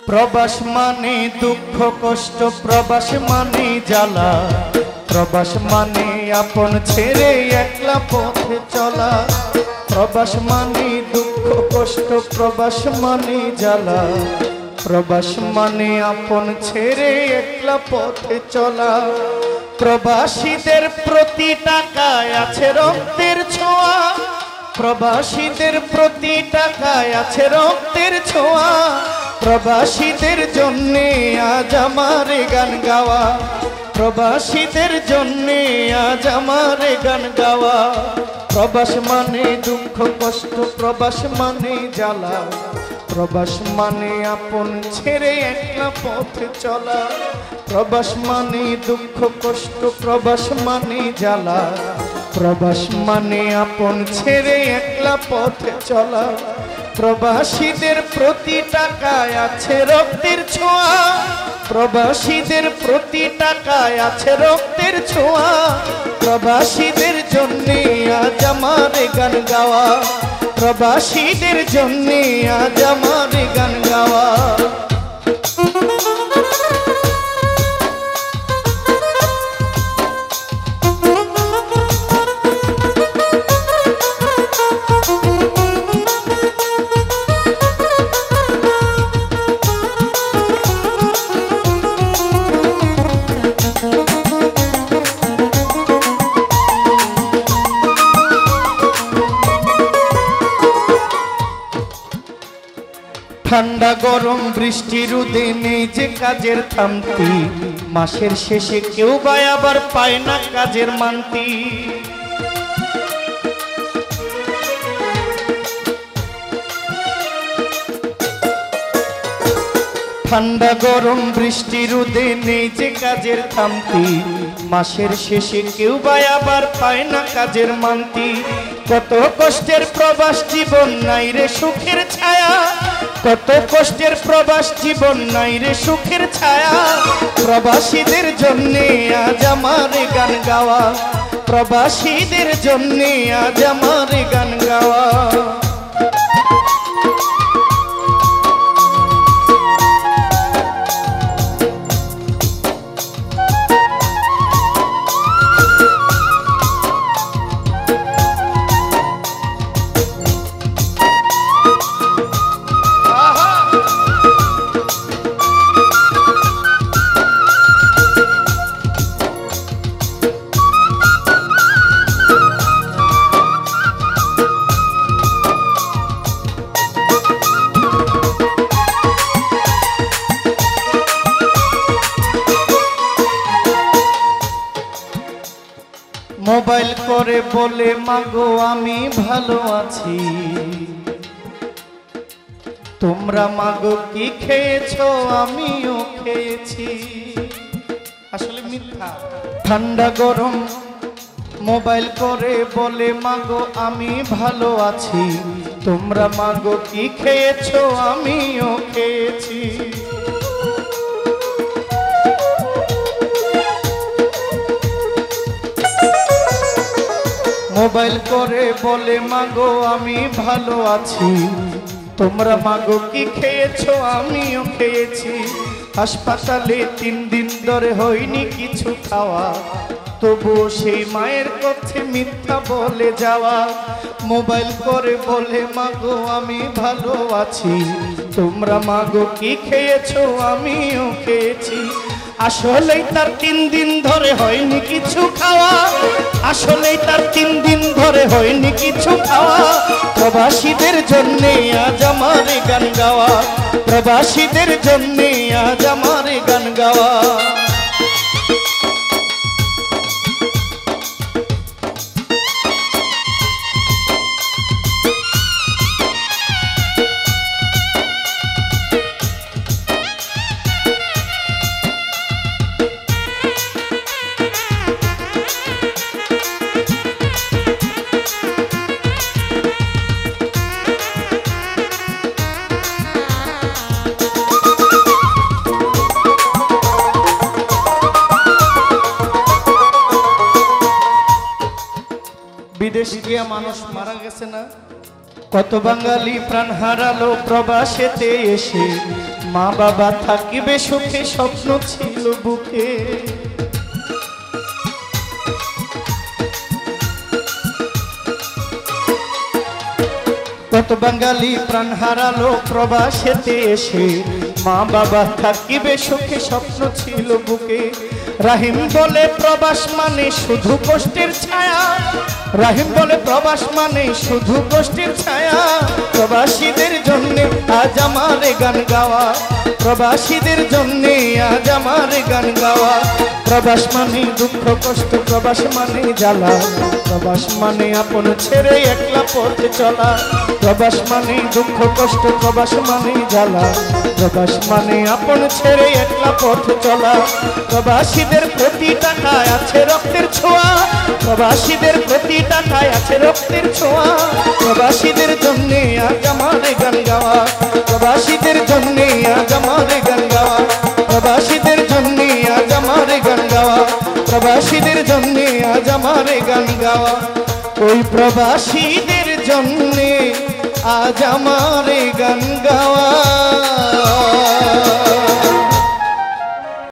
प्रवास माने दुख कष्ट प्रवास माने जाला प्रवास माने आपन छेड़े एकला पथे चला प्रवास माने दुख कष्ट प्रवास माने जाला प्रवास माने आपन छेड़े एकला पथे चला प्रवासीदेर प्रति टाकाय आछे रक्तेर छोঁয়া प्रवासीदेर प्रति टाकाय आछे रक्तेर छोঁয়া प्रवासीदेर जन्ने आज आमारे गान गावा प्रवासीदेर जन्ने आज आमारे गान गावा प्रवास माने दुख कष्ट प्रवास माने जाला प्रवास माने आपन छेड़े एकला पथे चला प्रवास माने दुख कष्ट प्रवास माने जाला प्रवास माने आपन छेड़े एकला पथे चला प्रवासीदेर प्रति टाकाय आछे रक्तेर छोঁয়া प्रवासीदेर प्रति टाकाय आछे रक्तेर छोঁয়া प्रवासीदेर जन्ने आज आमारे गान गावा प्रवासीदेर जन्ने आज आमारे गान गावा ठंडा गरम बृष्टि रोदे नेই যে কাজের থামতি মাসের শেষে কেউ বা আবার পায় না কাজের মানতি ठंडा गरम बृष्टि रोदे नेই যে কাজের থামতি মাসের শেষে কেউ বা আবার পায় না কাজের মানতি কত কষ্টের প্রবাস জীবন নাই রে সুখের ছায়া কত কষ্টের প্রবাস জীবন নাই রে সুখের ছায়া প্রবাসীদের জন্য আজ আমারে গান গাওয়া প্রবাসীদের জন্য আজ আমারে গান গাওয়া मोबाइल करे बोले मागो आमी भालो आছি তোমরা মাগো কি খেয়েছো আমিও খেয়েছি আসলে মিথ্যা ঠান্ডা গরম মোবাইল করে বলে মাগো আমি ভালো আছি তোমরা মাগো কি খেয়েছো আমিও খেয়েছি मोबाइल करे बोले मागो आमी भालो आছি তোমরা মাগো কি খেয়েছো আমিও খেয়েছি হাসপাতালে 3 দিন ধরে হয়নি কিছু খাওয়া তবুও সেই মায়ের কথা মিথ্যা বলে যাওয়া মোবাইল করে বলে মাগো আমি ভালো আছি তোমরা মাগো কি খেয়েছো আমিও খেয়েছি আসলেই তার 3 দিন ধরে হয়নি কিছু খাওয়া আসলেই তার 3 দিন ধরে হয়নি কিছু খাওয়া প্রবাসীদের জন্য আজ আমারে গান গাওয়া প্রবাসীদের জন্য আজ আমারে গান গাওয়া विदेश गিয়ে মানুষ মারা গেছে না কত বাঙালি প্রাণ হারালো প্রবাসেতে এসে মা বাবা থাকিবে সুখে স্বপ্ন ছিল বুকে। কত বাঙালি প্রাণ হারালো প্রবাসেতে এসে, মা বাবা থাকিবে সুখে স্বপ্ন ছিল বুকে। রাহিম বলে প্রবাস মানে শুধু কষ্টের ছায়া, রাহিম বলে প্রবাস মানে শুধু কষ্টের ছায়া। প্রবাসীদের জন্য আজ আমার গান গাওয়া, প্রবাসীদের জন্য আজ আমার গান গাওয়া। প্রবাস মানে দুঃখ কষ্ট, প্রবাস মানে জ্বালা, প্রবাস মানে আপন ছেড়ে একলা পথে চলা। প্রবাস মানে দুঃখ কষ্ট, প্রবাস মানে জ্বালা, প্রবাস মানে আপন ছেড়ে একলা পথে চলা। প্রবাসীদের প্রতি টাকায় আছে রক্তের ছোঁয়া, প্রবাসীদের প্রতি টাকায় আছে রক্তের ছোঁয়া। প্রবাসীদের জন্য আজ আমার গান গাওয়া, প্রবাসীদের জন্য আজ আমার গান গাওয়া, প্রবাসীদের জন্য আজ আমার গান গাওয়া, প্রবাসীদের জন্য আজ আমার গান গাওয়া। ওই প্রবাসীদের জন্য আজ আমার গান গাওয়া।